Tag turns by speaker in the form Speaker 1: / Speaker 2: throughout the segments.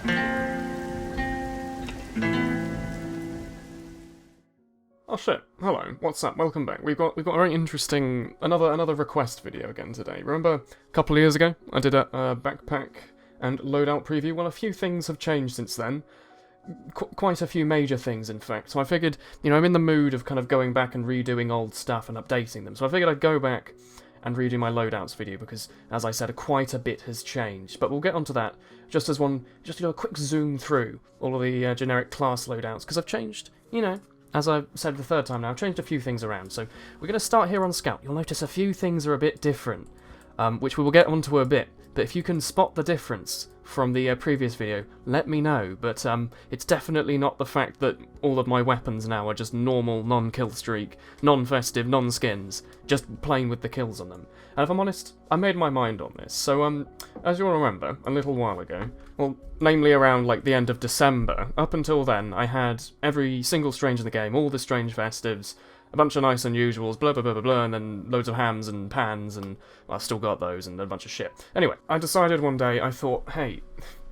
Speaker 1: Oh shit, hello, what's up, welcome back. We've got a very interesting, another request video again today. Remember, a couple of years ago, I did a backpack and loadout preview? Well, a few things have changed since then. Quite a few major things, in fact. So I figured, I'm in the mood of kind of going back and redoing old stuff and updating them. So I figured I'd go back and redo my loadouts video because, as I said, quite a bit has changed. But we'll get onto that just as a quick zoom through all of the generic class loadouts, because I've changed, as I've said the third time now, I've changed a few things around. So we're going to start here on Scout. You'll notice a few things are a bit different, which we will get onto a bit. But if you can spot the difference from the previous video, let me know. But it's definitely not the fact that all of my weapons now are just normal, non-kill streak, non-festive, non-skins, just playing with the kills on them. And if I'm honest, I made my mind on this. So, as you'll remember, a little while ago, well, namely around like the end of December, up until then, I had every single strange in the game, all the strange festives, a bunch of nice unusuals, blah blah blah blah blah, and then loads of hams and pans, and well, I've still got those, and a bunch of shit. Anyway, I decided one day, I thought, hey,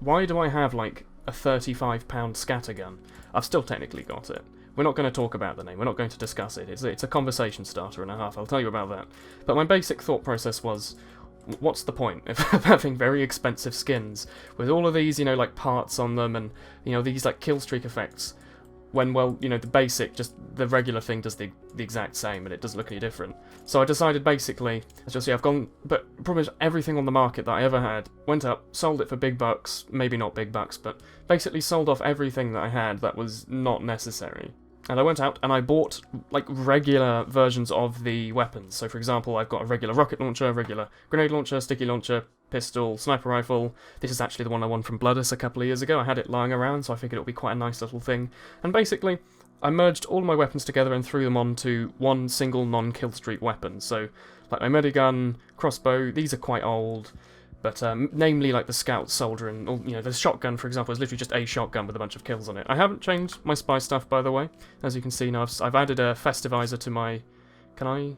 Speaker 1: why do I have like a 35-pound scattergun? I've still technically got it. We're not going to talk about the name, we're not going to discuss it, it's a conversation starter and a half, I'll tell you about that. But my basic thought process was, what's the point of having very expensive skins with all of these, like parts on them and, these like kill streak effects, when, well, the basic, just the regular thing does the exact same and it doesn't look any different. So I decided basically, as you'll see, I've gone, but pretty much everything on the market that I ever had, went up, sold it for big bucks, maybe not big bucks, but basically sold off everything that I had that was not necessary. And I went out and I bought, like, regular versions of the weapons. So, for example, I've got a regular rocket launcher, regular grenade launcher, sticky launcher, pistol, sniper rifle. This is actually the one I won from Bloodus a couple of years ago. I had it lying around, so I figured it would be quite a nice little thing. And basically, I merged all my weapons together and threw them onto one single non-kill streak weapon. So, like my medigun, crossbow, these are quite old. But, namely, like the scout, soldier, and, the shotgun, for example, is literally just a shotgun with a bunch of kills on it. I haven't changed my spy stuff, by the way. As you can see now, I've added a festivizer to my... Can I?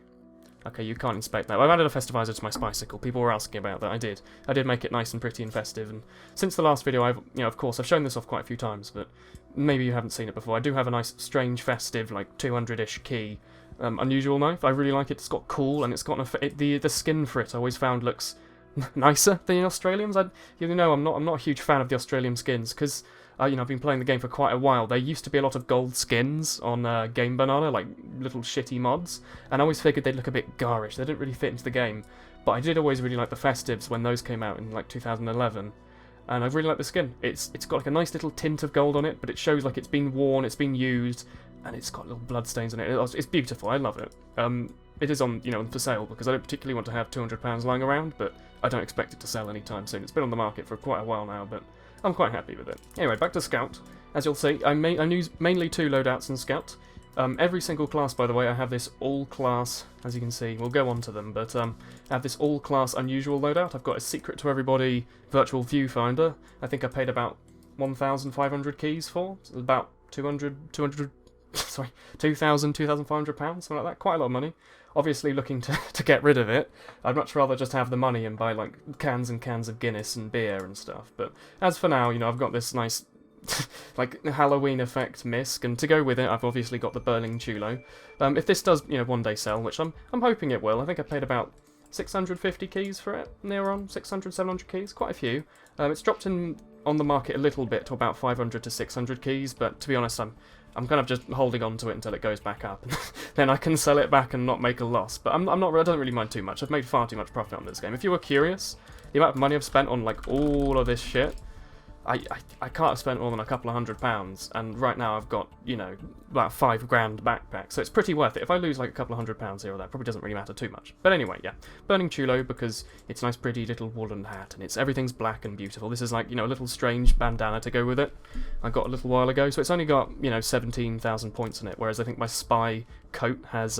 Speaker 1: Okay, you can't inspect that. I've added a festivizer to my spycicle. People were asking about that. I did. I did make it nice and pretty and festive. And since the last video, of course, I've shown this off quite a few times, but maybe you haven't seen it before. I do have a nice, strange, festive, like 200-ish key unusual knife. I really like it. It's got cool, and it's got the skin for it I always found looks nicer than the Australians. I'm not a huge fan of the Australian skins because I've been playing the game for quite a while. There used to be a lot of gold skins on Game Banana, like little shitty mods, and I always figured they'd look a bit garish. They didn't really fit into the game, but I did always really like the festives when those came out in like 2011, and I really like the skin. It's got like a nice little tint of gold on it, but it shows like it's been worn, it's been used, and it's got little blood stains on it. It's beautiful. I love it. It is on, for sale because I don't particularly want to have £200 lying around, but I don't expect it to sell anytime soon. It's been on the market for quite a while now, but I'm quite happy with it. Anyway, back to Scout. As you'll see, I use mainly two loadouts in Scout. Every single class, by the way, I have this all-class, as you can see, we'll go on to them, but I have this all-class unusual loadout. I've got a secret to everybody virtual viewfinder. I think I paid about 1,500 keys for, so about 2,500 pounds, something like that. Quite a lot of money. Obviously looking to get rid of it. I'd much rather just have the money and buy like cans and cans of Guinness and beer and stuff. But as for now, I've got this nice like Halloween effect misc, and to go with it, I've obviously got the Burning Chulo. If this does, one day sell, which I'm hoping it will. I think I paid about 650 keys for it, near on 600, 700 keys, quite a few. It's dropped in on the market a little bit to about 500 to 600 keys, but to be honest, I'm kind of just holding on to it until it goes back up. Then I can sell it back and not make a loss. But I don't really mind too much. I've made far too much profit on this game. If you were curious, the amount of money I've spent on like all of this shit, I can't have spent more than a couple of £100, and right now I've got, about £5 grand backpack, so it's pretty worth it. If I lose like a couple of £100 here or there, it probably doesn't really matter too much. But anyway, yeah, Burning Chulo because it's a nice pretty little woolen hat, and everything's black and beautiful. This is like, a little strange bandana to go with it. I got a little while ago, so it's only got, 17,000 points on it, whereas I think my spy coat has,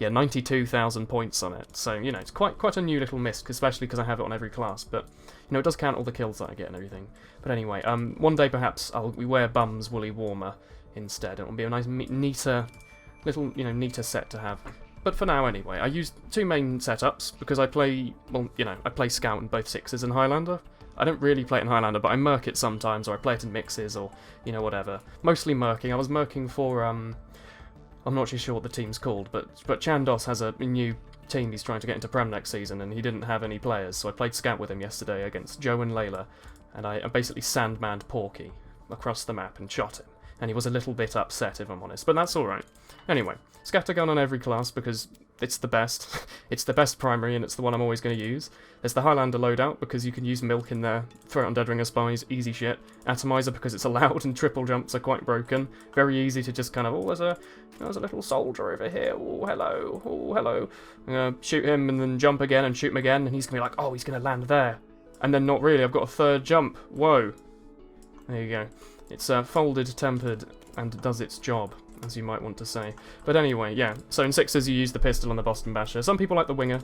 Speaker 1: 92,000 points on it. So, it's quite a new little misc, especially because I have it on every class, but, it does count all the kills that I get and everything. But anyway, one day perhaps we wear Bum's Woolly Warmer instead. It will be a nice, neater, little, neater set to have. But for now, anyway, I use two main setups because I play, I play Scout in both 6s and Highlander. I don't really play it in Highlander, but I merc it sometimes, or I play it in mixes, or, you know, whatever. Mostly merking. I was merking for, I'm not actually sure what the team's called, but Chandos has a new team he's trying to get into Prem next season, and he didn't have any players, so I played Scout with him yesterday against Joe and Layla, and I basically sandmanned Porky across the map and shot him, and he was a little bit upset, if I'm honest, but that's alright. Anyway, scattergun on every class, because it's the best. It's the best primary, and it's the one I'm always going to use. There's the Highlander loadout, because you can use milk in there, throw it on Deadringer spies, easy shit. Atomizer, because it's allowed, and triple jumps are quite broken. Very easy to just kind of, oh, there's a little soldier over here, oh, hello. I'm going to shoot him, and then jump again, and shoot him again, and he's going to be like, oh, he's going to land there. And then not really, I've got a third jump. Whoa. There you go. It's folded, tempered, and does its job, as you might want to say. But anyway, yeah, so in sixes you use the pistol and the Boston Basher. Some people like the Winger.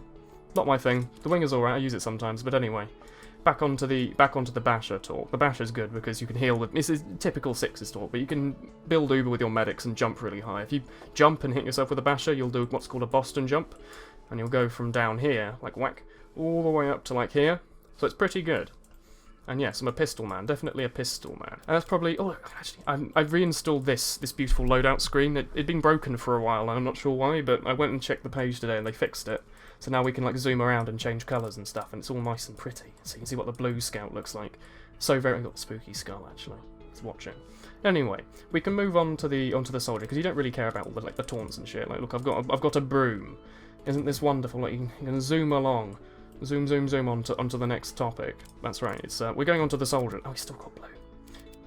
Speaker 1: Not my thing. The Winger's alright, I use it sometimes, but anyway. Back onto the Basher talk. The Basher's good because you can heal with... This is typical sixes talk, but you can build Uber with your medics and jump really high. If you jump and hit yourself with a Basher, you'll do what's called a Boston jump, and you'll go from down here, like whack, all the way up to like here. So it's pretty good. And yes, I'm a pistol man, definitely a pistol man. And that's probably... Oh, actually, I've reinstalled this beautiful loadout screen. It'd been broken for a while, and I'm not sure why, but I went and checked the page today and they fixed it. So now we can like zoom around and change colours and stuff, and it's all nice and pretty. So you can see what the blue Scout looks like. So very... I've got the spooky skull, actually. Let's watch it. Anyway, we can move on to the soldier, because you don't really care about all the taunts and shit. Like, look, I've got a broom. Isn't this wonderful? Like, you can zoom along. Zoom onto the next topic. That's right, it's we're going on to the soldier. Oh, he's still got blue.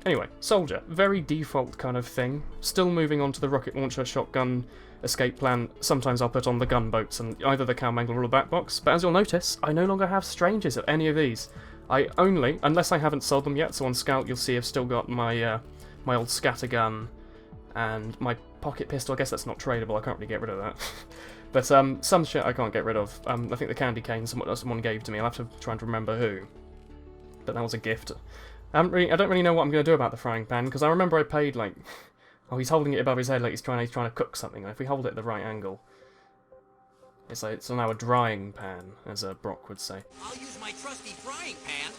Speaker 1: Anyway, soldier. Very default kind of thing. Still moving on to the rocket launcher, shotgun, escape plan. Sometimes I'll put on the gunboats and either the cow mangler or the black box. But as you'll notice, I no longer have strangers of any of these. I only, unless I haven't sold them yet, so on Scout you'll see I've still got my my old scattergun and my pocket pistol. I guess that's not tradable, I can't really get rid of that. But some shit I can't get rid of. I think the candy cane someone gave to me. I'll have to try and remember who. But that was a gift. I don't really know what I'm going to do about the frying pan, because I remember I paid like... Oh, he's holding it above his head like he's trying to cook something. And if we hold it at the right angle, it's now a drying pan, as Brock would say.
Speaker 2: I'll use my trusty frying pan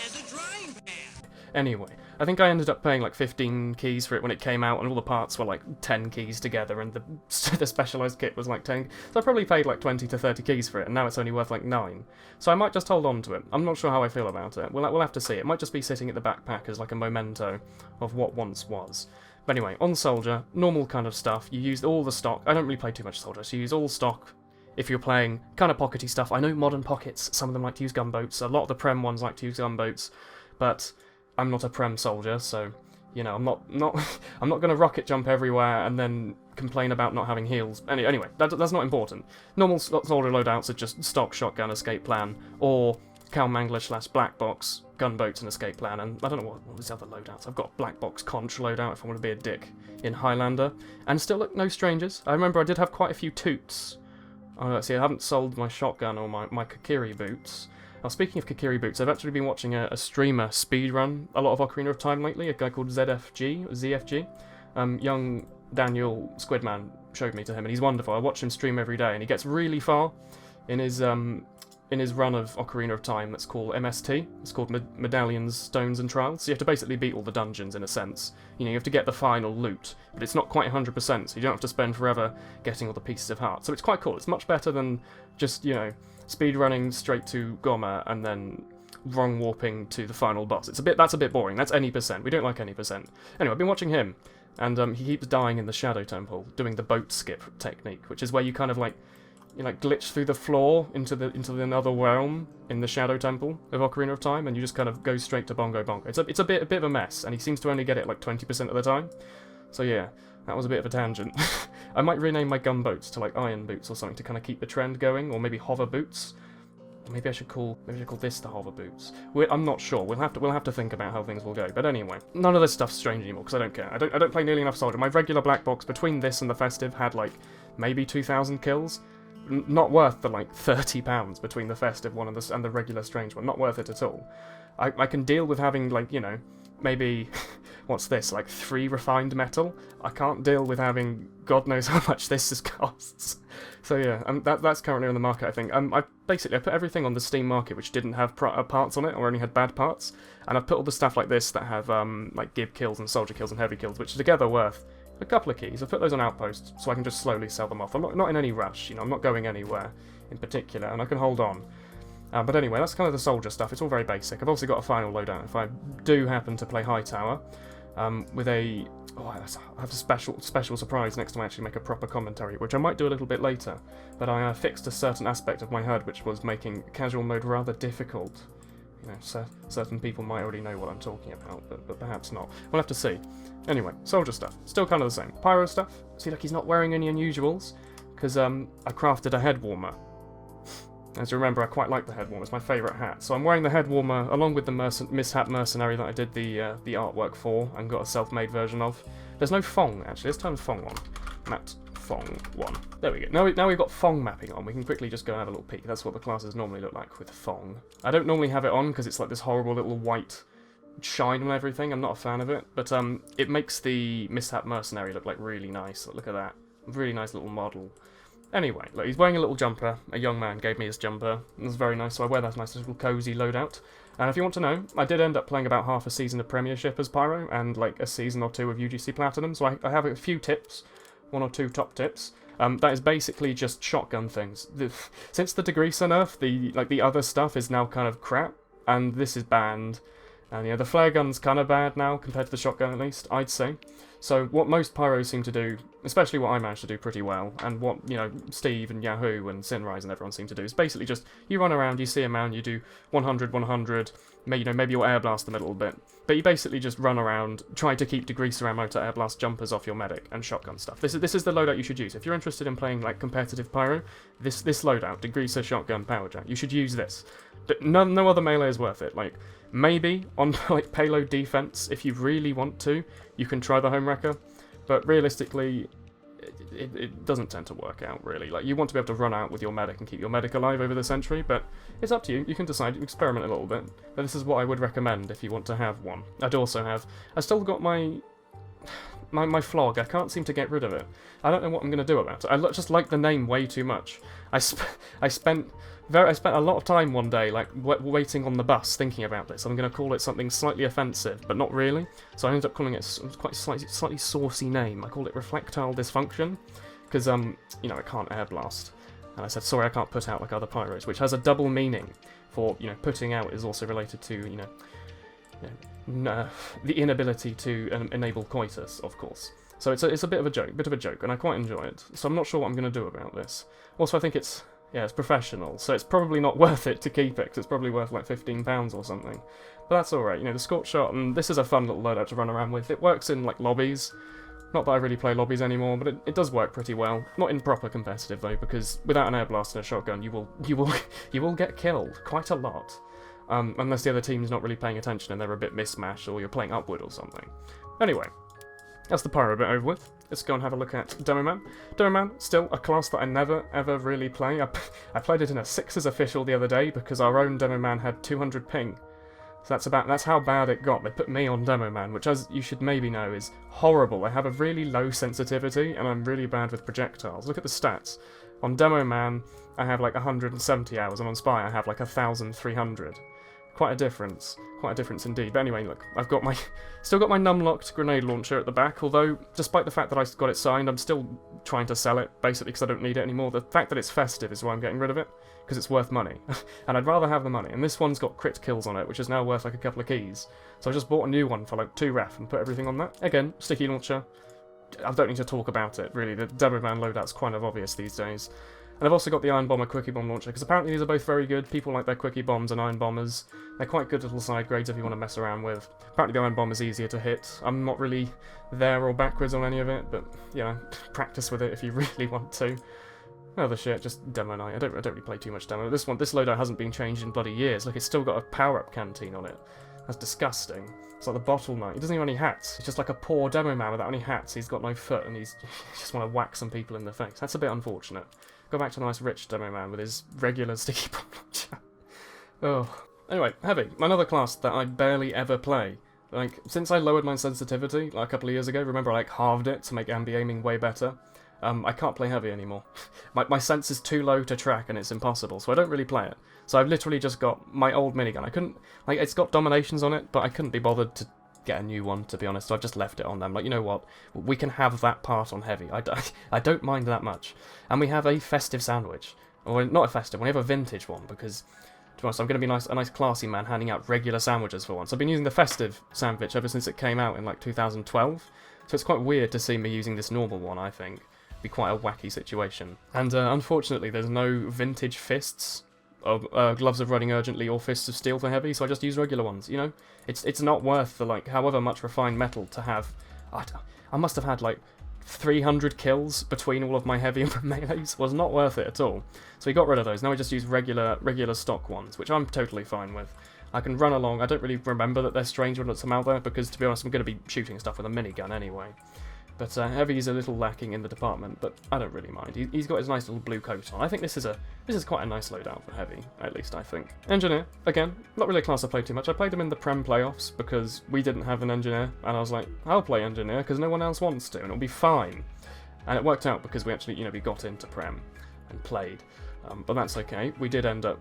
Speaker 2: as a drying pan.
Speaker 1: Anyway, I think I ended up paying like 15 keys for it when it came out, and all the parts were like 10 keys together, and the specialised kit was like 10. So I probably paid like 20 to 30 keys for it, and now it's only worth like 9. So I might just hold on to it. I'm not sure how I feel about it. We'll have to see. It might just be sitting at the backpack as like a memento of what once was. But anyway, on soldier, normal kind of stuff. You use all the stock. I don't really play too much soldier, so you use all stock. If you're playing kind of pockety stuff, I know modern pockets, some of them like to use gunboats. A lot of the Prem ones like to use gunboats, but I'm not a Prem soldier, so, you know, I'm not going to rocket jump everywhere and then complain about not having heals. Anyway, that's not important. Normal soldier loadouts are just stock, shotgun, escape plan, or cow mangler / black box, gunboats and escape plan, and I don't know what these other loadouts. I've got black box conch loadout if I want to be a dick in Highlander, and still look no strangers. I remember I did have quite a few toots. See, I haven't sold my shotgun or my Kakiri boots. Now, speaking of Kakiri boots, I've actually been watching a streamer speedrun a lot of Ocarina of Time lately, a guy called ZFG. Young Daniel Squidman showed me to him, and he's wonderful. I watch him stream every day, and he gets really far in his run of Ocarina of Time that's called MST. It's called Medallions, Stones and Trials. So you have to basically beat all the dungeons in a sense. You know, you have to get the final loot, but it's not quite 100%, so you don't have to spend forever getting all the pieces of heart. So it's quite cool. It's much better than just, you know, speed running straight to Goma and then wrong warping to the final boss. That's a bit boring. That's any percent. We don't like any percent. Anyway, I've been watching him, and he keeps dying in the Shadow Temple, doing the boat skip technique, which is where you kind of like glitch through the floor into another realm in the Shadow Temple of Ocarina of Time, and you just kind of go straight to Bongo Bongo. It's a bit of a mess, and he seems to only get it like 20% of the time. So yeah, that was a bit of a tangent. I might rename my gunboats to like iron boots or something to kind of keep the trend going, or maybe hover boots. Maybe I should call this the hover boots. I'm not sure. We'll have to think about how things will go. But anyway, none of this stuff's strange anymore because I don't care. I don't play nearly enough soldier. My regular black box between this and the festive had like maybe 2,000 kills. Not worth the like £30 between the festive one and the regular strange one. Not worth it at all. I can deal with having like, you know, maybe what's this, like 3 refined metal? I can't deal with having God knows how much this costs. So yeah, that's currently on the market, I think. I put everything on the Steam market which didn't have parts on it, or only had bad parts, and I've put all the stuff like this that have like Gib kills and Soldier kills and Heavy kills, which are together worth a couple of keys. I've put those on Outpost, so I can just slowly sell them off. I'm not in any rush, you know, I'm not going anywhere in particular, and I can hold on. But anyway, that's kind of the soldier stuff. It's all very basic. I've also got a final loadout if I do happen to play High Tower, with a... Oh, I have a special surprise next time I actually make a proper commentary, which I might do a little bit later. But I fixed a certain aspect of my HUD, which was making casual mode rather difficult. You know, certain people might already know what I'm talking about, but perhaps not. We'll have to see. Anyway, soldier stuff. Still kind of the same. Pyro stuff. See, like, he's not wearing any unusuals, because I crafted a head warmer. As you remember, I quite like the head warmer. It's my favourite hat. So I'm wearing the head warmer along with the Mishap Mercenary that I did the artwork for and got a self-made version of. There's no Fong, actually. Let's turn Fong on. Matte Fong 1. There we go. Now we've got Fong mapping on. We can quickly just go and have a little peek. That's what the classes normally look like with Fong. I don't normally have it on because it's like this horrible little white shine on everything. I'm not a fan of it. But it makes the Mishap Mercenary look like really nice. Look at that. Really nice little model. Anyway, look, he's wearing a little jumper. A young man gave me his jumper. It was very nice, so I wear that nice little cozy loadout. And if you want to know, I did end up playing about half a season of Premiership as Pyro, and like a season or 2 of UGC Platinum, so I have a few tips, 1 or 2 top tips. That is basically just shotgun things. Since the degreaser nerf, the other stuff is now kind of crap, and this is banned. And yeah, the flare gun's kind of bad now, compared to the shotgun at least, I'd say. So what most Pyros seem to do, especially what I managed to do pretty well, and what, you know, Steve and Yahoo and Sinrise and everyone seem to do, is basically just, you run around, you see a man, you do 100, 100, maybe you'll air blast them a little bit, but you basically just run around, try to keep degreaser ammo to air blast jumpers off your medic and shotgun stuff. This is the loadout you should use. If you're interested in playing like competitive Pyro, this loadout, degreaser, shotgun, power jack, you should use this. No other melee is worth it. Like, maybe on like payload defense, if you really want to, you can try the home wrecker, but realistically, it doesn't tend to work out really. Like, you want to be able to run out with your medic and keep your medic alive over the sentry, but it's up to you. You can decide, experiment a little bit. But this is what I would recommend if you want to have one. I still got my flog. I can't seem to get rid of it. I don't know what I'm going to do about it. I just like the name way too much. I spent a lot of time one day, like, waiting on the bus, thinking about this. I'm going to call it something slightly offensive, but not really. So I ended up calling it quite a slightly saucy name. I called it Reflectile Dysfunction, because, you know, it can't air blast. And I said, sorry, I can't put out like other Pyros, which has a double meaning for, you know, putting out is also related to, you know, the inability to enable coitus, of course. So it's a bit of a joke, and I quite enjoy it. So I'm not sure what I'm going to do about this. Also, I think it's professional, so it's probably not worth it to keep it, because it's probably worth like £15 or something. But that's alright, you know, the Scorch Shot, and this is a fun little loadout to run around with. It works in like lobbies. Not that I really play lobbies anymore, but it does work pretty well. Not in proper competitive though, because without an air blast and a shotgun, you will get killed quite a lot. Unless the other team's not really paying attention and they're a bit mismatched, or you're playing upward or something. Anyway, that's the Pyro bit over with. Let's go and have a look at Demoman. Demoman, still a class that I never ever really play. I played it in a 6s official the other day because our own Demoman had 200 ping. So that's how bad it got. They put me on Demoman, which, as you should maybe know, is horrible. I have a really low sensitivity and I'm really bad with projectiles. Look at the stats. On Demoman, I have like 170 hours, and on Spy I have like 1,300. Quite a difference indeed. But anyway, look, I've got still got my num-locked grenade launcher at the back, although, despite the fact that I got it signed, I'm still trying to sell it, basically because I don't need it anymore. The fact that it's festive is why I'm getting rid of it, because it's worth money. And I'd rather have the money. And this one's got crit kills on it, which is now worth like a couple of keys. So I just bought a new one for like 2 ref and put everything on that. Again, sticky launcher. I don't need to talk about it, really. The Demoman loadout's kind of obvious these days. And I've also got the Iron Bomber Quickie Bomb Launcher, because apparently these are both very good. People like their Quickie Bombs and Iron Bombers. They're quite good little side grades if you want to mess around with. Apparently the Iron Bomber's easier to hit. I'm not really there or backwards on any of it, but, you know, practice with it if you really want to. Other shit, just Demo Night. I don't really play too much Demo. This loadout hasn't been changed in bloody years. Look, it's still got a power-up canteen on it. That's disgusting. It's like the Bottle Knight. He doesn't even have any hats. He's just like a poor Demo Man without any hats. He's got no foot and he just want to whack some people in the face. That's a bit unfortunate. Go back to the nice rich Demo Man with his regular sticky bomb launcher. Oh. Anyway, Heavy. Another class that I barely ever play. Like, since I lowered my sensitivity like, a couple of years ago, remember I like halved it to make ambi aiming way better. I can't play heavy anymore. my sense is too low to track and it's impossible, so I don't really play it. So I've literally just got my old minigun. I couldn't, like, it's got dominations on it, but I couldn't be bothered to get a new one, to be honest, so I've just left it on them. Like, you know what, we can have that part on heavy. I don't mind that much. And we have a festive sandwich. Or not a festive, we have a vintage one, because, to be honest, I'm going to be a nice classy man handing out regular sandwiches for once. I've been using the festive sandwich ever since it came out in like 2012, so it's quite weird to see me using this normal one, I think. Be quite a wacky situation. And unfortunately there's no vintage fists, or gloves of running urgently, or fists of steel for heavy, so I just use regular ones, you know? It's not worth the, like, however much refined metal to have. I must have had like 300 kills between all of my heavy and melees. Was not worth it at all. So we got rid of those. Now we just use regular stock ones, which I'm totally fine with. I can run along. I don't really remember that they're strange when it's out there, because to be honest I'm going to be shooting stuff with a minigun anyway. But heavy is a little lacking in the department, but I don't really mind. He's got his nice little blue coat on. I think this is quite a nice loadout for heavy, at least I think. Engineer, again, not really a class I played too much. I played him in the Prem playoffs because we didn't have an engineer, and I was like, I'll play engineer because no one else wants to, and it'll be fine. And it worked out because we actually, you know, we got into Prem and played. But that's okay. We did end up...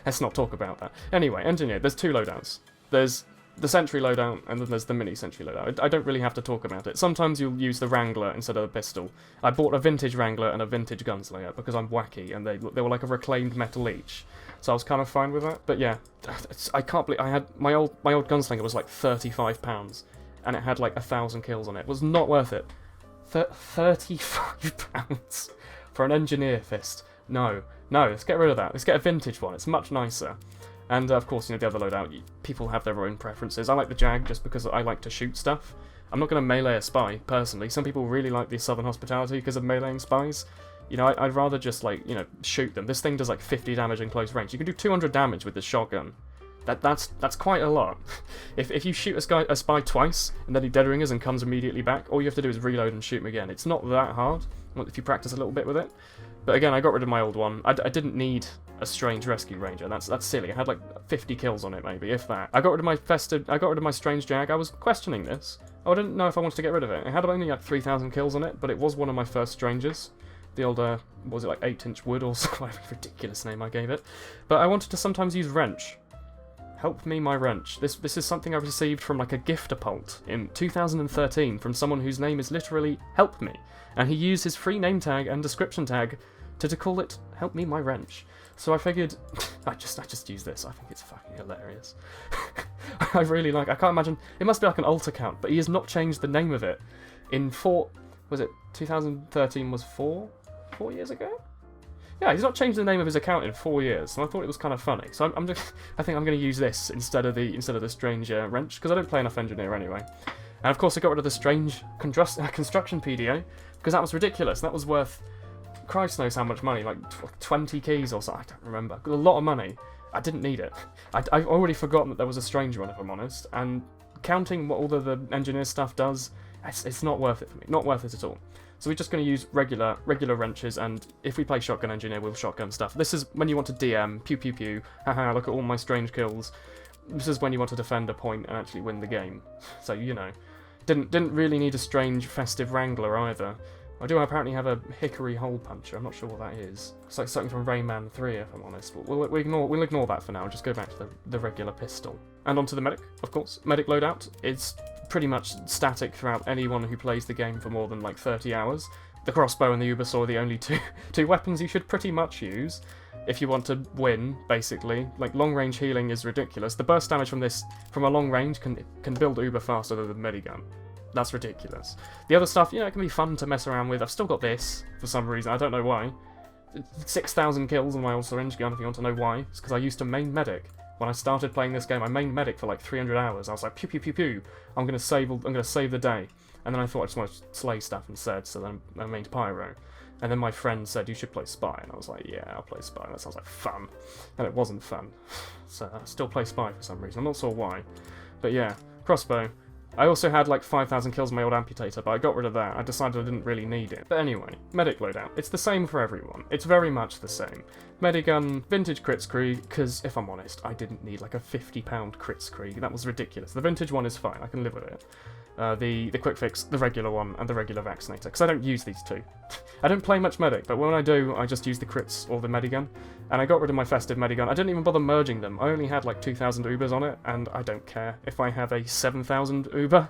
Speaker 1: Let's not talk about that. Anyway, engineer, there's two loadouts. There's the sentry loadout, and then there's the mini sentry loadout. I don't really have to talk about it. Sometimes you'll use the Wrangler instead of the pistol. I bought a vintage Wrangler and a vintage Gunslinger because I'm wacky, and they were like a reclaimed metal each. So I was kind of fine with that. But yeah, I can't believe I had my old Gunslinger was like £35, and it had like 1,000 kills on it. It was not worth it. £35 for an engineer fist. No, let's get rid of that. Let's get a vintage one. It's much nicer. And of course, you know, the other loadout, people have their own preferences. I like the Jag just because I like to shoot stuff. I'm not going to melee a spy, personally. Some people really like the Southern Hospitality because of meleeing spies. You know, I'd rather just, like, you know, shoot them. This thing does like 50 damage in close range. You can do 200 damage with this shotgun. That's quite a lot. If you shoot a spy twice, and then he dead ringers and comes immediately back, all you have to do is reload and shoot him again. It's not that hard, if you practice a little bit with it. But again, I got rid of my old one. I didn't need a strange rescue ranger. That's silly. I had like 50 kills on it, maybe, if that. I got rid of my strange Jag. I was questioning this. I didn't know if I wanted to get rid of it. It had only like 3,000 kills on it, but it was one of my first strangers. The old, what was it, like 8-inch wood or some ridiculous name I gave it. But I wanted to sometimes use wrench. Help me, my wrench. This is something I received from like a gifter-pult in 2013 from someone whose name is literally Help Me. And he used his free name tag and description tag to call it Help Me, my wrench. So I figured, I just use this. I think it's fucking hilarious. I really like, I can't imagine, it must be like an alt account, but he has not changed the name of it in 2013 was 4 years ago? Yeah, he's not changed the name of his account in 4 years, so I thought it was kind of funny. So I think I'm going to use this instead of the strange wrench, because I don't play enough engineer anyway. And of course I got rid of the strange construction PDA, because that was ridiculous. That was worth, Christ knows how much money, like 20 keys or something, I don't remember. A lot of money. I didn't need it. I've already forgotten that there was a strange one, if I'm honest, and counting what all the engineer stuff does, it's not worth it for me. Not worth it at all. So we're just going to use regular wrenches, and if we play shotgun engineer, we'll shotgun stuff. This is when you want to DM, pew pew pew, haha, look at all my strange kills. This is when you want to defend a point and actually win the game. So, you know, didn't really need a strange festive Wrangler either. I do apparently have a hickory hole puncher. I'm not sure what that is. It's like something from Rayman 3, if I'm honest. But we'll ignore that for now. Just go back to the regular pistol. And onto the medic, of course. Medic loadout. It's pretty much static throughout anyone who plays the game for more than like 30 hours. The crossbow and the Ubersaw are the only two weapons you should pretty much use if you want to win, basically. Like, long-range healing is ridiculous. The burst damage from a long range can build uber faster than the medigun. That's ridiculous. The other stuff, you know, it can be fun to mess around with. I've still got this, for some reason. I don't know why. 6,000 kills on my old syringe gun, if you want to know why. It's because I used to main medic. When I started playing this game, I mained medic for like 300 hours. I was like, pew pew pew pew, I'm gonna save the day. And then I thought I just want to slay stuff instead, so then I mained Pyro. And then my friend said, you should play Spy, and I was like, yeah, I'll play Spy. That sounds like fun. And it wasn't fun. So I still play Spy for some reason. I'm not sure why. But yeah, crossbow, I also had like 5,000 kills on my old amputator, but I got rid of that. I decided I didn't really need it. But anyway, medic loadout. It's the same for everyone. It's very much the same. Medigun, vintage crit scree, because if I'm honest, I didn't need like a £50 crit scree. That was ridiculous. The vintage one is fine, I can live with it. The quick fix, the regular one, and the regular vaccinator, because I don't use these two. I don't play much medic, but when I do, I just use the crits or the medigun. And I got rid of my festive medigun. I didn't even bother merging them. I only had like 2,000 ubers on it, and I don't care if I have a 7,000 uber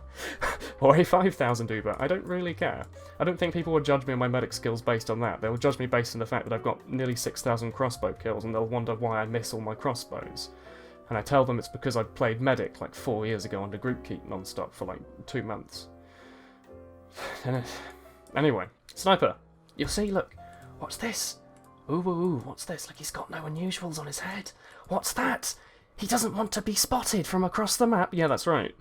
Speaker 1: or a 5,000 uber. I don't really care. I don't think people will judge me on my medic skills based on that. They'll judge me based on the fact that I've got nearly 6,000 crossbow kills, and they'll wonder why I miss all my crossbows. And I tell them it's because I played medic like 4 years ago under group keep non-stop for like 2 months. Anyway, sniper. You'll see, look. What's this? Ooh, what's this? Like he's got no unusuals on his head. What's that? He doesn't want to be spotted from across the map. Yeah, that's right.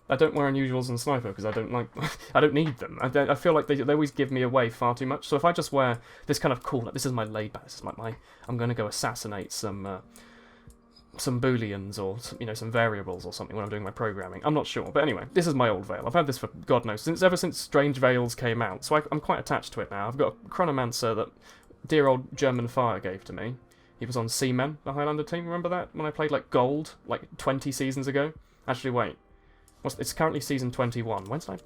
Speaker 1: I don't wear unusuals in sniper because I don't like. I don't need them. I feel like they always give me away far too much. So if I just wear this kind of cool, like, this is my laid back. This is like I'm going to go assassinate some booleans or some variables or something when I'm doing my programming. I'm not sure, but anyway, this is my old veil. I've had this for God knows ever since Strange Veils came out. So I'm quite attached to it now. I've got a Chronomancer that dear old German Fire gave to me. He was on Seamen, the Highlander team. Remember that when I played like Gold like 20 seasons ago? Actually, wait. It's currently season 21. When's I?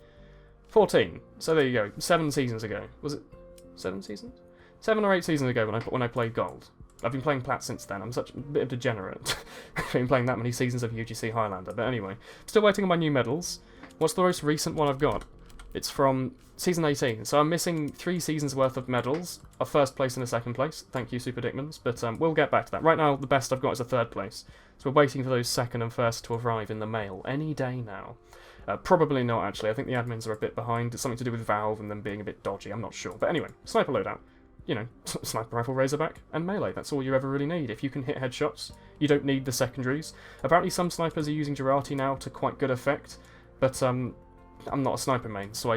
Speaker 1: 14. So there you go. 7 seasons ago. Was it 7 seasons? 7 or 8 seasons ago when I played Gold. I've been playing Plat since then. I'm such a bit of a degenerate. I've been playing that many seasons of UGC Highlander. But anyway, still waiting on my new medals. What's the most recent one I've got? It's from season 18. So I'm missing 3 seasons worth of medals. A first place and a second place. Thank you, Super Dickmans. But we'll get back to that. Right now, the best I've got is a 3rd place. So we're waiting for those 2nd and 1st to arrive in the mail any day now. Probably not, actually. I think the admins are a bit behind. It's something to do with Valve and them being a bit dodgy. I'm not sure. But anyway, sniper loadout. Sniper rifle, razorback, and melee. That's all you ever really need. If you can hit headshots, you don't need the secondaries. Apparently some snipers are using Girati now to quite good effect, but I'm not a sniper main, so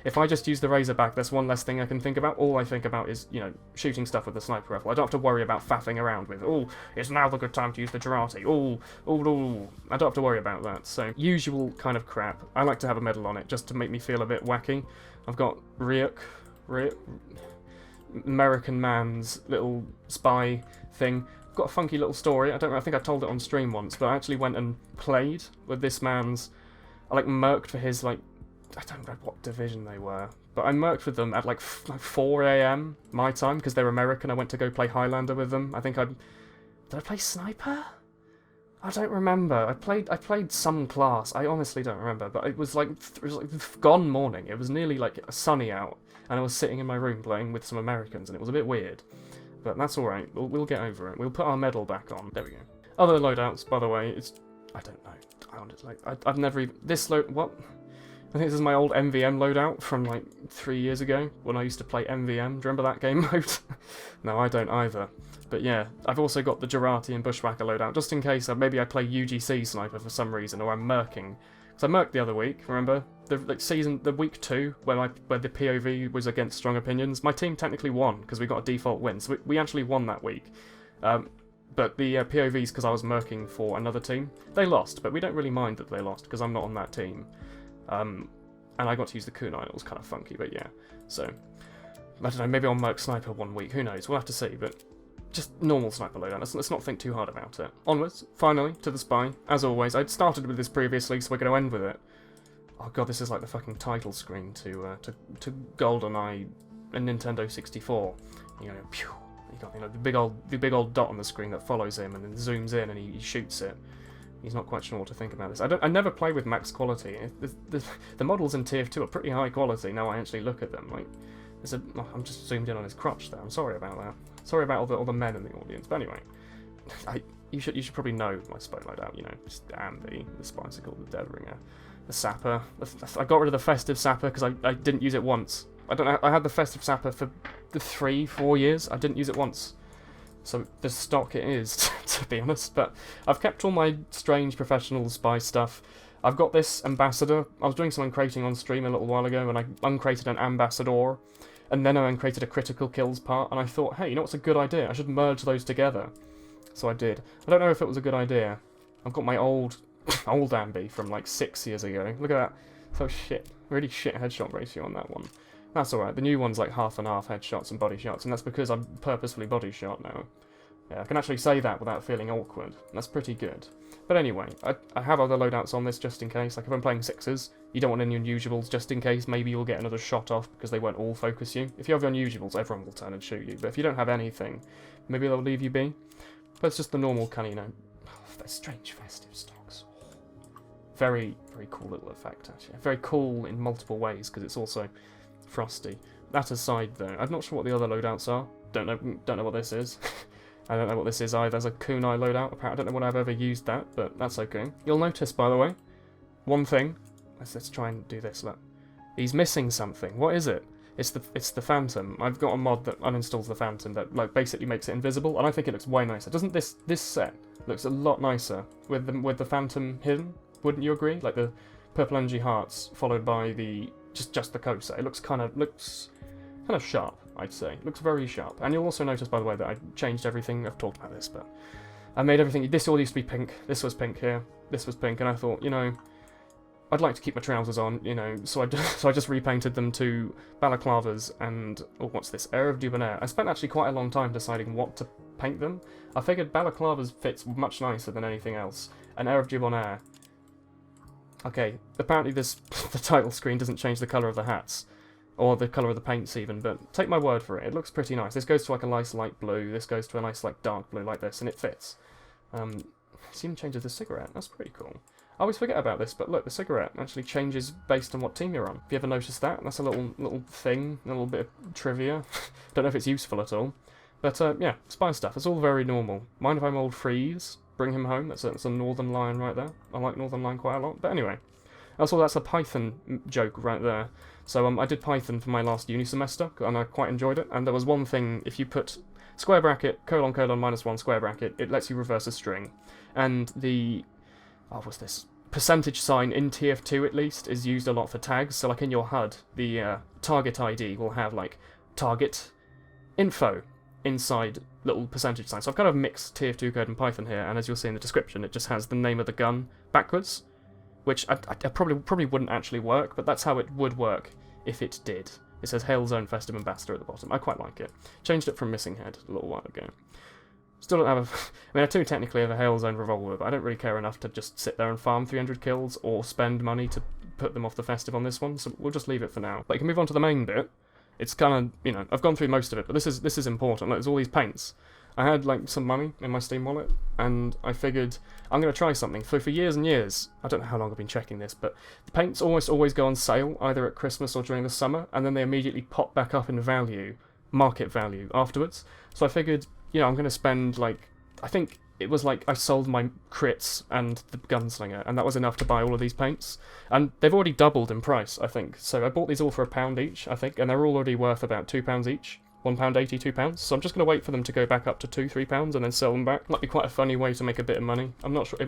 Speaker 1: if I just use the razorback, there's one less thing I can think about. All I think about is, shooting stuff with the sniper rifle. I don't have to worry about faffing around with, it's now the good time to use the Girati. I don't have to worry about that. So, usual kind of crap. I like to have a medal on it, just to make me feel a bit wacky. I've got Ryuk, American man's little spy thing. I've got a funky little story. I think I told it on stream once, but I actually went and played with this man's. I murked for his I don't know what division they were, but I murked with them at like 4 AM my time because they're American. I went to go play Highlander with them. Did I play sniper? I don't remember. I played some class. I honestly don't remember, but it was like gone morning. It was nearly like sunny out. And I was sitting in my room playing with some Americans, and it was a bit weird. But that's alright, we'll get over it. We'll put our medal back on. There we go. Other loadouts, by the way, I don't know. I've never even... what? I think this is my old MVM loadout from like 3 years ago, when I used to play MVM. Do you remember that game mode? No, I don't either. But yeah, I've also got the Girati and Bushwhacker loadout, just in case maybe I play UGC Sniper for some reason, or I'm murking. So I murked the other week, remember? The week 2, where the POV was against Strong Opinions. My team technically won, because we got a default win, so we actually won that week. But the POVs, because I was murking for another team, they lost, but we don't really mind that they lost, because I'm not on that team. And I got to use the kunai, it was kind of funky, but yeah. So, I don't know, maybe I'll murk Sniper one week, who knows, we'll have to see, but just normal sniper loadout, let's not think too hard about it. Onwards, finally, to the spy. As always, I'd started with this previously, so we're going to end with it. Oh god, this is like the fucking title screen to GoldenEye and Nintendo 64. Pew, you got the big old dot on the screen that follows him and then zooms in and he shoots it. He's not quite sure what to think about this. I never play with max quality. The models in TF2 are pretty high quality. Now I actually look at them. I'm just zoomed in on his crotch there. I'm sorry about that. Sorry about all the men in the audience. But anyway, you should probably know my spy loadout. Just Andy, the Spicicle, the Deadringer, the Sapper. I got rid of the Festive Sapper because I didn't use it once. I had the Festive Sapper for the 3-4 years. I didn't use it once. So the stock it is, to be honest. But I've kept all my strange professional spy stuff. I've got this ambassador. I was doing some uncrating on stream a little while ago, and I uncrated an ambassador, and then I uncrated a critical kills part, and I thought, hey, what's a good idea? I should merge those together. So I did. I don't know if it was a good idea. I've got my old old Ambi from like 6 years ago. Look at that. So shit. Really shit headshot ratio on that one. That's alright. The new one's like half and half headshots and body shots, and that's because I'm purposefully body shot now. Yeah, I can actually say that without feeling awkward. That's pretty good. But anyway, I have other loadouts on this just in case. Like if I'm playing 6s, you don't want any unusuals just in case. Maybe you'll get another shot off because they won't all focus you. If you have unusuals, everyone will turn and shoot you. But if you don't have anything, maybe they'll leave you be. But it's just the normal kind of, you know, strange festive stocks. Very, very cool little effect actually. Very cool in multiple ways because it's also frosty. That aside though, I'm not sure what the other loadouts are. Don't know what this is. I don't know what this is either. There's a kunai loadout. Apparently, I don't know when I've ever used that, but that's okay. You'll notice, by the way, one thing. Let's try and do this. Look, he's missing something. What is it? It's the Phantom. I've got a mod that uninstalls the Phantom that like basically makes it invisible, and I think it looks way nicer. Doesn't this set looks a lot nicer with the Phantom hidden? Wouldn't you agree? Like the purple energy hearts followed by the just the Kosa. It looks kind of sharp. I'd say. It looks very sharp. And you'll also notice, by the way, that I changed everything. I've talked about this, but I made everything... This all used to be pink. This was pink here. This was pink. And I thought, you know, I'd like to keep my trousers on, you know, so I just repainted them to balaclavas and... Oh, what's this? Air of Debonair. I spent actually quite a long time deciding what to paint them. I figured balaclavas fits much nicer than anything else. And Air of Debonair... Okay, apparently the title screen doesn't change the colour of the hats. Or the colour of the paints even, but take my word for it, it looks pretty nice. This goes to like a nice light blue, this goes to a nice like dark blue like this, and it fits. It's even changes the cigarette, that's pretty cool. I always forget about this, but look, the cigarette actually changes based on what team you're on. Have you ever noticed that? That's a little thing, a little bit of trivia. Don't know if it's useful at all. But yeah, spy stuff, it's all very normal. Mind if I'm old Freeze? Bring him home, that's a Northern Lion right there. I like Northern Lion quite a lot, but anyway. Also, that's a Python joke right there. So I did Python for my last uni semester, and I quite enjoyed it. And there was one thing, if you put square bracket, colon, colon, -1 square bracket, it lets you reverse a string. And the, what's this? Percentage sign in TF2 at least is used a lot for tags. So like in your HUD, the target ID will have like target info inside little percentage sign. So I've kind of mixed TF2 code and Python here, and as you'll see in the description, it just has the name of the gun backwards. Which I probably wouldn't actually work, but that's how it would work if it did. It says Hail Zone Festive Ambassador at the bottom. I quite like it. Changed it from Missing Head a little while ago. Still don't have a... I mean, I do technically have a Hail Zone revolver, but I don't really care enough to just sit there and farm 300 kills or spend money to put them off the Festive on this one, so we'll just leave it for now. But you can move on to the main bit. It's kind of, you know, I've gone through most of it, but this is important. Like, there's all these paints. I had like some money in my Steam wallet, and I figured I'm going to try something. So for years and years, I don't know how long I've been checking this, but the paints almost always go on sale, either at Christmas or during the summer, and then they immediately pop back up in value, market value, afterwards. So I figured, you know, I'm going to spend like, I think it was like I sold my crits and the gunslinger, and that was enough to buy all of these paints. And they've already doubled in price, I think. So I bought these all for £1 each, I think, and they're all already worth about £2 each. £1.80, £2. So I'm just going to wait for them to go back up to £2-3 and then sell them back. Might be quite a funny way to make a bit of money. I'm not sure.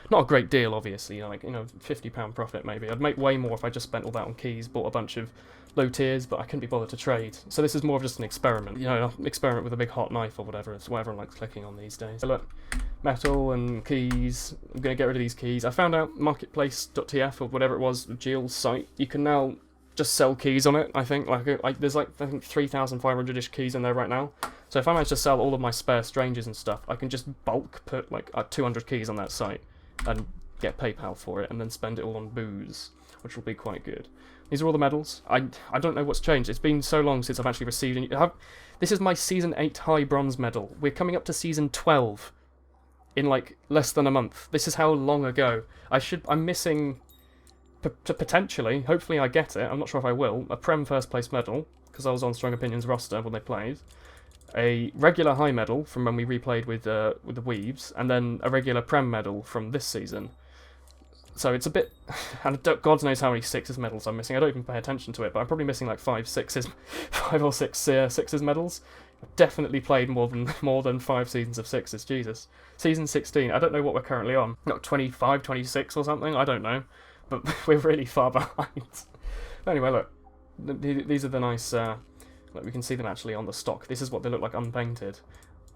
Speaker 1: Not a great deal, obviously. Like, you know, £50 profit maybe. I'd make way more if I just spent all that on keys, bought a bunch of low tiers, but I couldn't be bothered to trade. So this is more of just an experiment. You know, an experiment with a big hot knife or whatever. It's what everyone likes clicking on these days. So look, metal and keys. I'm going to get rid of these keys. I found out marketplace.tf or whatever it was, Jill's site. You can now just sell keys on it, I think. Like there's like, I think 3,500-ish keys in there right now. So if I manage to sell all of my spare strangers and stuff, I can just bulk put like 200 keys on that site and get PayPal for it and then spend it all on booze, which will be quite good. These are all the medals. I don't know what's changed. It's been so long since I've actually received any. This is my Season 8 High Bronze medal. We're coming up to Season 12 in like less than a month. This is how long ago. I'm missing... potentially, hopefully I get it, I'm not sure if I will, a Prem first place medal, because I was on Strong Opinions roster when they played, a regular high medal from when we replayed with the Weebs, and then a regular Prem medal from this season. So it's a bit, and God knows how many sixes medals I'm missing. I don't even pay attention to it, but I'm probably missing like 5 or 6 sixes medals. I've definitely played more than 5 seasons of sixes, Jesus. Season 16, I don't know what we're currently on, not 25, 26 or something, I don't know. But we're really far behind. Anyway, look. These are the nice... look, we can see them actually on the stock. This is what they look like unpainted.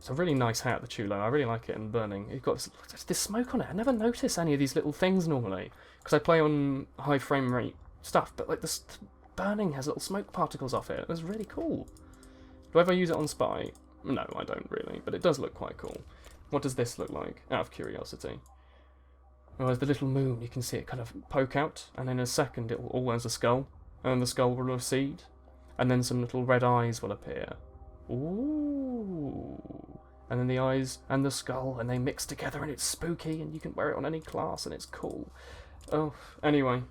Speaker 1: It's a really nice hat, the Chulo. I really like it in burning. You've got this smoke on it. I never notice any of these little things normally because I play on high frame rate stuff. But like this burning has little smoke particles off it. It's really cool. Do I ever use it on Spy? No, I don't really. But it does look quite cool. What does this look like? Out of curiosity. Oh, there's the little moon. You can see it kind of poke out, and in a second it will all has a skull, and the skull will recede, and then some little red eyes will appear. Ooh. And then the eyes and the skull, and they mix together, and it's spooky, and you can wear it on any class, and it's cool. Oh, anyway,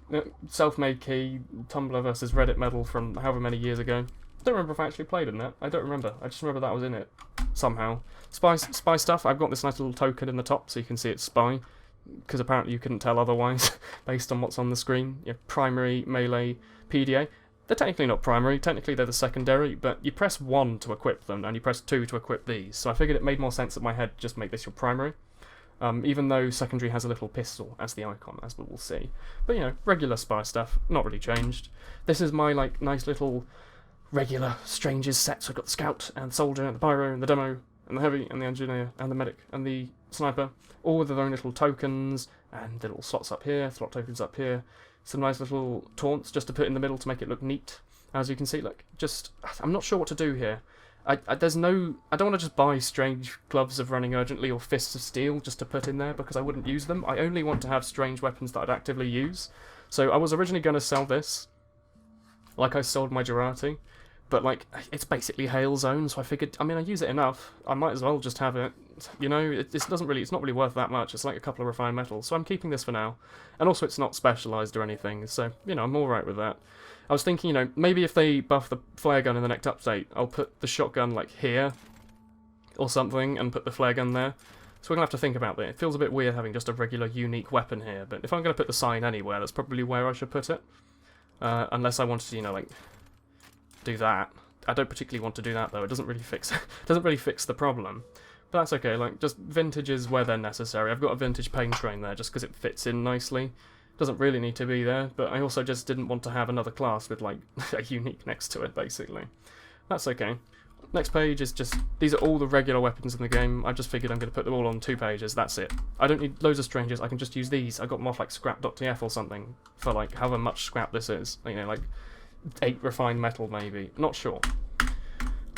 Speaker 1: self-made key, Tumblr versus Reddit medal from however many years ago. I don't remember if I actually played in that. I don't remember. I just remember that was in it somehow. Spy stuff. I've got this nice little token in the top, so you can see it's Spy, because apparently you couldn't tell otherwise based on what's on the screen. You have primary, melee, PDA. They're technically not primary, technically they're the secondary, but you press 1 to equip them, and you press 2 to equip these, so I figured it made more sense in my head just make this your primary, even though secondary has a little pistol as the icon, as we will see. But, you know, regular Spy stuff, not really changed. This is my, like, nice little regular Strangers set, so I've got the Scout, and the Soldier, and the Pyro, and the Demo, and the Heavy, and the Engineer, and the Medic, and the Sniper, all with their own little tokens, and little slots up here, slot tokens up here. Some nice little taunts just to put in the middle to make it look neat. As you can see, look, I'm not sure what to do here. I don't want to just buy strange gloves of running urgently or fists of steel just to put in there because I wouldn't use them. I only want to have strange weapons that I'd actively use. So I was originally going to sell this, like I sold my Jurati, but like it's basically Hail Zone, so I figured, I mean, I use it enough, I might as well just have it. You know, it's not really worth that much. It's like a couple of refined metals, so I'm keeping this for now. And also, it's not specialised or anything, so you know, I'm all right with that. I was thinking, you know, maybe if they buff the flare gun in the next update, I'll put the shotgun like here or something, and put the flare gun there. So we're gonna have to think about that. It feels a bit weird having just a regular unique weapon here, but if I'm gonna put the sign anywhere, that's probably where I should put it. Unless I wanted to, you know, like do that. I don't particularly want to do that though. It doesn't really fix the problem. But that's okay, like, just vintages where they're necessary. I've got a vintage pain train there just because it fits in nicely. Doesn't really need to be there, but I also just didn't want to have another class with, like, a unique next to it, basically. That's okay. Next page is just, these are all the regular weapons in the game. I just figured I'm going to put them all on 2 pages, that's it. I don't need loads of strangers, I can just use these. I got them off, like, scrap.tf or something, for, like, however much scrap this is. You know, like, 8 refined metal, maybe. Not sure.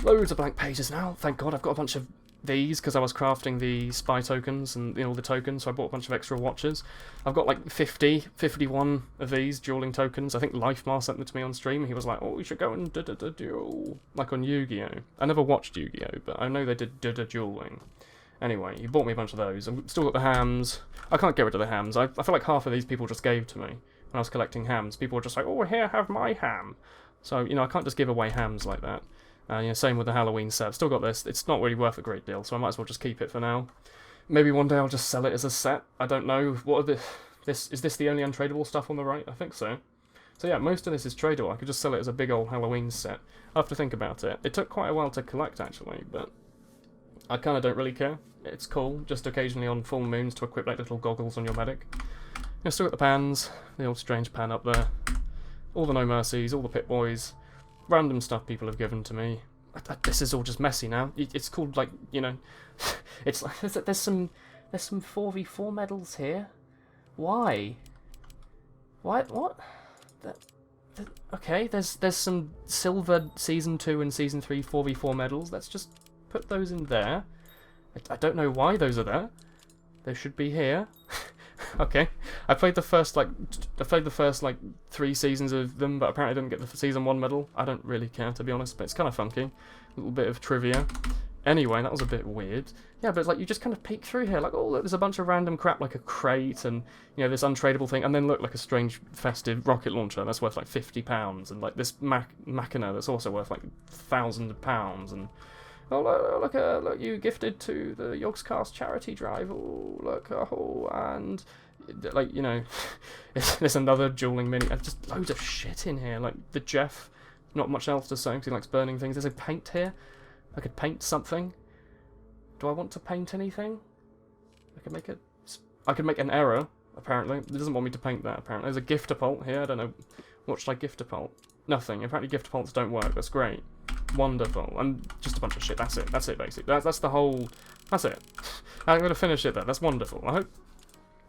Speaker 1: Loads of blank pages now, thank God. I've got a bunch of these because I was crafting the Spy tokens and, you know, the tokens, so I bought a bunch of extra watches. I've got like 51 of these dueling tokens. I think Lifemar sent them to me on stream. He was like, oh, we should go and duel, like on Yu-Gi-Oh! I never watched Yu-Gi-Oh! But I know they did dueling. Anyway, he bought me a bunch of those. I've still got the hams. I can't get rid of the hams. I feel like half of these people just gave to me when I was collecting hams. People were just like, oh, here, have my ham. So, you know, I can't just give away hams like that. You know, same with the Halloween set. I've still got this. It's not really worth a great deal, so I might as well just keep it for now. Maybe one day I'll just sell it as a set. I don't know. What are is this the only untradeable stuff on the right? I think so. So yeah, most of this is tradable. I could just sell it as a big old Halloween set. I have to think about it. It took quite a while to collect, actually, but I kind of don't really care. It's cool, just occasionally on full moons to equip like little goggles on your medic. I've still got the pans, the old strange pan up there. All the No Mercies, all the Pit Boys. Random stuff people have given to me. This is all just messy now. It's called, like, you know, it's like there's some 4v4 medals here. Why? What? Okay, there's some silver season 2 and season 3 4v4 medals. Let's just put those in there. I don't know why those are there. They should be here. Okay, I played the first like 3 seasons of them, but apparently I didn't get the season 1 medal. I don't really care, to be honest, but it's kind of funky. A little bit of trivia. Anyway, that was a bit weird. Yeah, but like you just kind of peek through here, like, oh look, there's a bunch of random crap like a crate and, you know, this untradeable thing, and then look, like a strange festive rocket launcher that's worth like £50, and like this machina that's also worth like £1,000, and oh look, you gifted to the Yogscast charity drive. Oh look, oh, and like, you know, there's another dueling mini. Just loads of shit in here. Like the Jeff, not much else to say because he likes burning things. There's a paint here. I could paint something. Do I want to paint anything? I could make an error. Apparently, it doesn't want me to paint that. Apparently, there's a gifter pult here. I don't know. What should I gifter pult? Nothing. In fact, your gift pots don't work. That's great. Wonderful. And just a bunch of shit. That's it. That's it, basically. That's the whole... That's it. I'm going to finish it there. That's wonderful. I hope...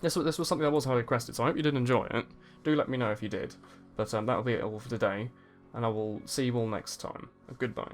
Speaker 1: This was something that was highly requested, so I hope you did enjoy it. Do let me know if you did. But that'll be it all for today. And I will see you all next time. Goodbye.